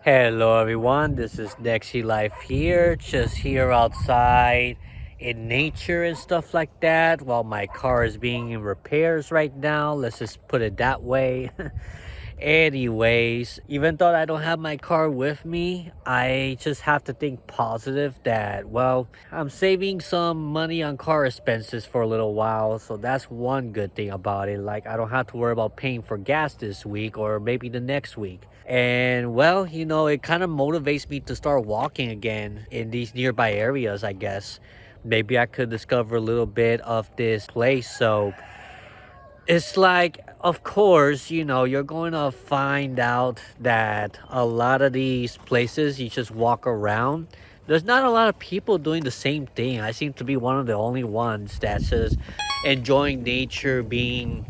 Hello everyone, this is NexiLife here, just here outside in nature and stuff like that while my car is being in repairs right now. Let's just put it that way. Anyways, even though I don't have my car with me, I just have to think positive that, well, I'm saving some money on car expenses for a little while. So that's one good thing about it. Like, I don't have to worry about paying for gas this week or maybe the next week. And well, it kind of motivates me to start walking again in these nearby areas, I guess. Maybe I could discover a little bit of this place. So it's like, of course, you're going to find out that a lot of these places you just walk around. There's not a lot of people doing the same thing. I seem to be one of the only ones that's just enjoying nature, being,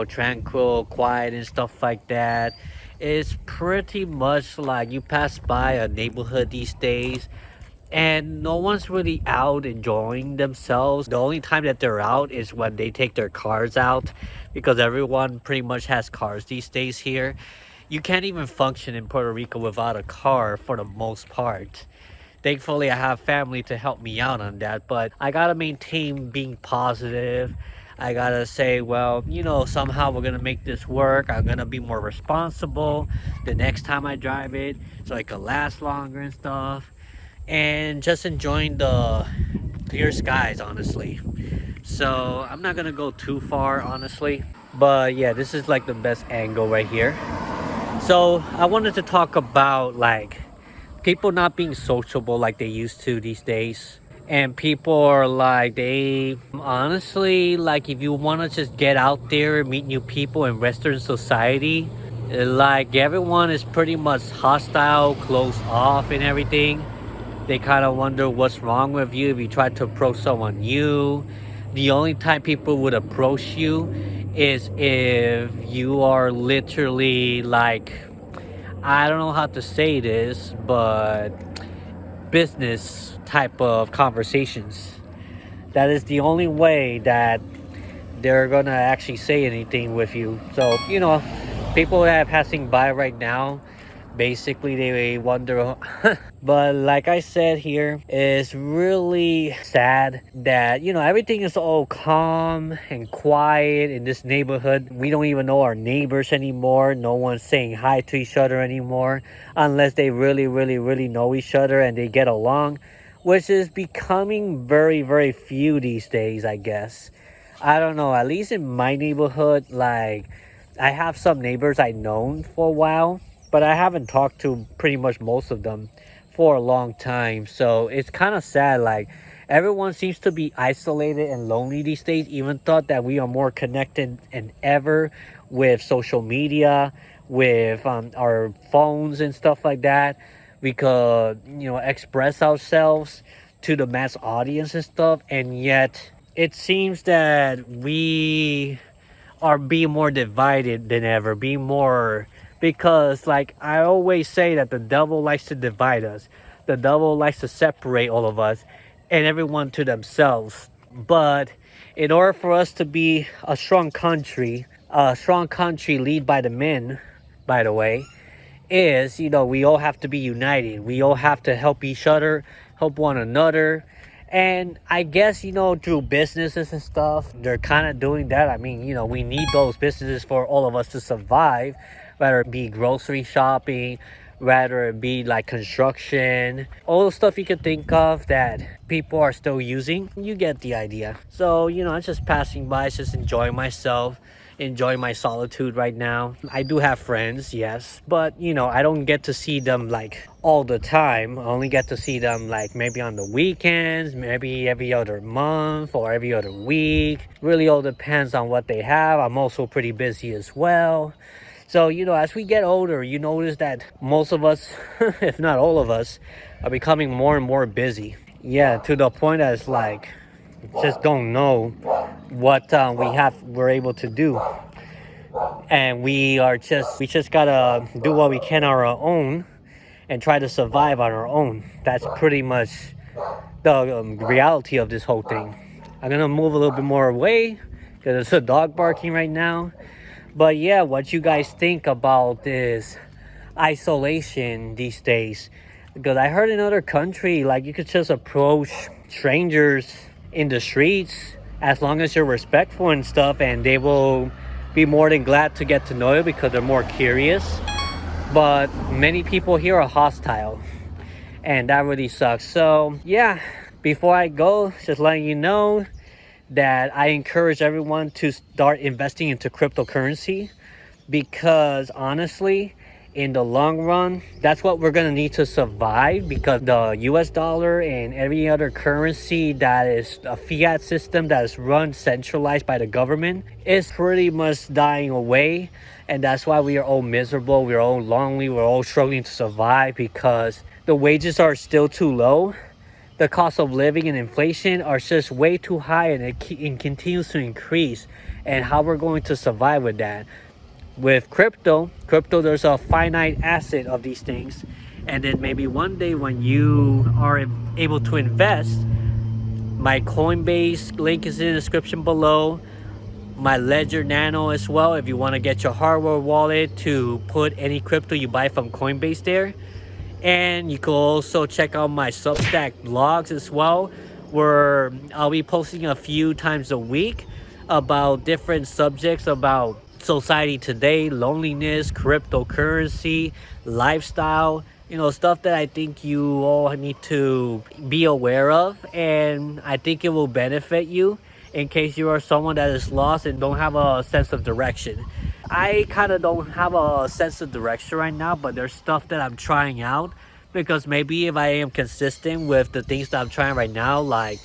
tranquil, quiet, and stuff like that. It's pretty much like you pass by a neighborhood these days and no one's really out enjoying themselves. The only time that they're out is when they take their cars out because everyone pretty much has cars these days here. You can't even function in Puerto Rico without a car for the most part. Thankfully, I have family to help me out on that, but I gotta maintain being positive. I gotta say, well, somehow we're gonna make this work. I'm gonna be more responsible the next time I drive it so it can last longer and stuff, and just enjoying the clear skies, honestly. So I'm not gonna go too far, honestly, but yeah, this is like the best angle right here. So I wanted to talk about like people not being sociable like they used to these days. And people are like, they honestly, like, if you want to just get out there and meet new people in Western society, like, everyone is pretty much hostile, closed off, and everything. They kind of wonder what's wrong with you if you try to approach someone new. The only time people would approach you is if you are literally like, I don't know how to say this, but business type of conversations. That is the only way that they're gonna actually say anything with you. So, people that are passing by right now, basically they wonder. But like I said here, it's really sad that everything is all calm and quiet in this neighborhood. We don't even know our neighbors anymore. No one's saying hi to each other anymore unless they really really really know each other and they get along, which is becoming very very few these days, I guess. I don't know, at least in my neighborhood, like, I have some neighbors I known for a while, but I haven't talked to pretty much most of them for a long time. So it's kind of sad. Like, everyone seems to be isolated and lonely these days, even thought that we are more connected than ever with social media, with our phones and stuff like that. We could, express ourselves to the mass audience and stuff. And yet it seems that we are being more divided than ever, being more, because like I always say that the devil likes to divide us. The devil likes to separate all of us and everyone to themselves. But in order for us to be a strong country lead by the men, by the way, is, we all have to be united. We all have to help each other, help one another. And I guess, through businesses and stuff, they're kind of doing that. I mean, we need those businesses for all of us to survive, whether it be grocery shopping, whether it be like construction, all the stuff you can think of that people are still using. You get the idea. So, I'm just passing by, just enjoying myself, enjoying my solitude right now. I do have friends, yes, but I don't get to see them like all the time. I only get to see them like maybe on the weekends, maybe every other month or every other week. Really all depends on what they have. I'm also pretty busy as well. So, as we get older, you notice that most of us, if not all of us, are becoming more and more busy. Yeah, to the point that it's like, just don't know what we're able to do. And we just gotta do what we can on our own and try to survive on our own. That's pretty much the reality of this whole thing. I'm gonna move a little bit more away because there's a dog barking right now. But yeah, what you guys think about this isolation these days. Because I heard in other country, like you could just approach strangers in the streets as long as you're respectful and stuff, and they will be more than glad to get to know you because they're more curious. But many people here are hostile, and that really sucks. So yeah, before I go, just letting you know that I encourage everyone to start investing into cryptocurrency, because honestly, in the long run, that's what we're gonna need to survive, because the US dollar and every other currency that is a fiat system that is run centralized by the government is pretty much dying away. And that's why we are all miserable, we're all lonely, we're all struggling to survive, because the wages are still too low. The cost of living and inflation are just way too high, and it continues to increase. And how we're going to survive with that? With crypto, there's a finite asset of these things, and then maybe one day when you are able to invest, my Coinbase link is in the description below, my Ledger Nano as well, if you want to get your hardware wallet to put any crypto you buy from Coinbase there. And you can also check out my Substack blogs as well, where I'll be posting a few times a week about different subjects about society today, loneliness, cryptocurrency, lifestyle, stuff that I think you all need to be aware of, and I think it will benefit you in case you are someone that is lost and don't have a sense of direction. I kind of don't have a sense of direction right now, but there's stuff that I'm trying out, because maybe if I am consistent with the things that I'm trying right now, like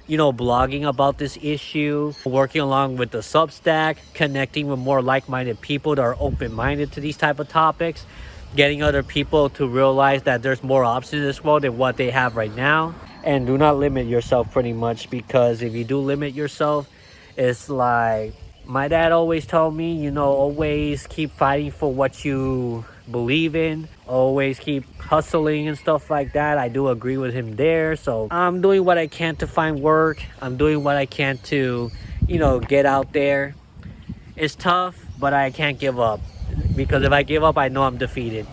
blogging about this issue, working along with the Substack, connecting with more like-minded people that are open-minded to these type of topics, getting other people to realize that there's more options in this world than what they have right now. And do not limit yourself, pretty much, because if you do limit yourself, it's like my dad always told me, always keep fighting for what you believe in, always keep hustling and stuff like that. I do agree with him there. So I'm doing what I can to find work. I'm doing what I can to, get out there. It's tough, but I can't give up, because if I give up, I know I'm defeated.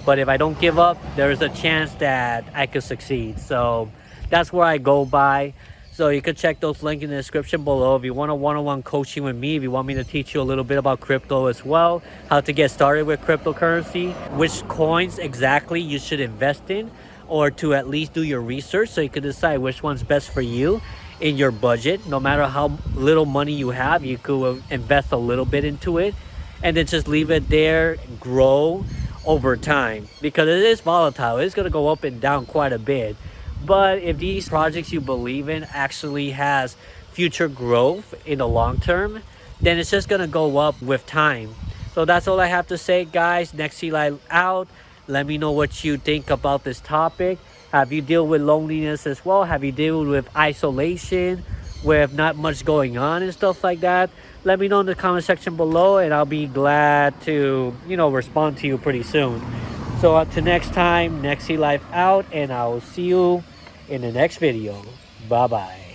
But if I don't give up, there is a chance that I could succeed. So that's where I go by. So you can check those links in the description below if you want a one-on-one coaching with me, if you want me to teach you a little bit about crypto as well, how to get started with cryptocurrency, which coins exactly you should invest in, or to at least do your research so you can decide which one's best for you in your budget. No matter how little money you have, you could invest a little bit into it and then just leave it there, grow over time, because it is volatile. It's going to go up and down quite a bit. But if these projects you believe in actually has future growth in the long term, then it's just going to go up with time. So that's all I have to say, guys. NexiLife out. Let me know what you think about this topic. Have you dealt with loneliness as well? Have you dealt with isolation, with not much going on and stuff like that? Let me know in the comment section below, and I'll be glad to, respond to you pretty soon. So until next time, NexiLife out, and I will see you in the next video. Bye-bye.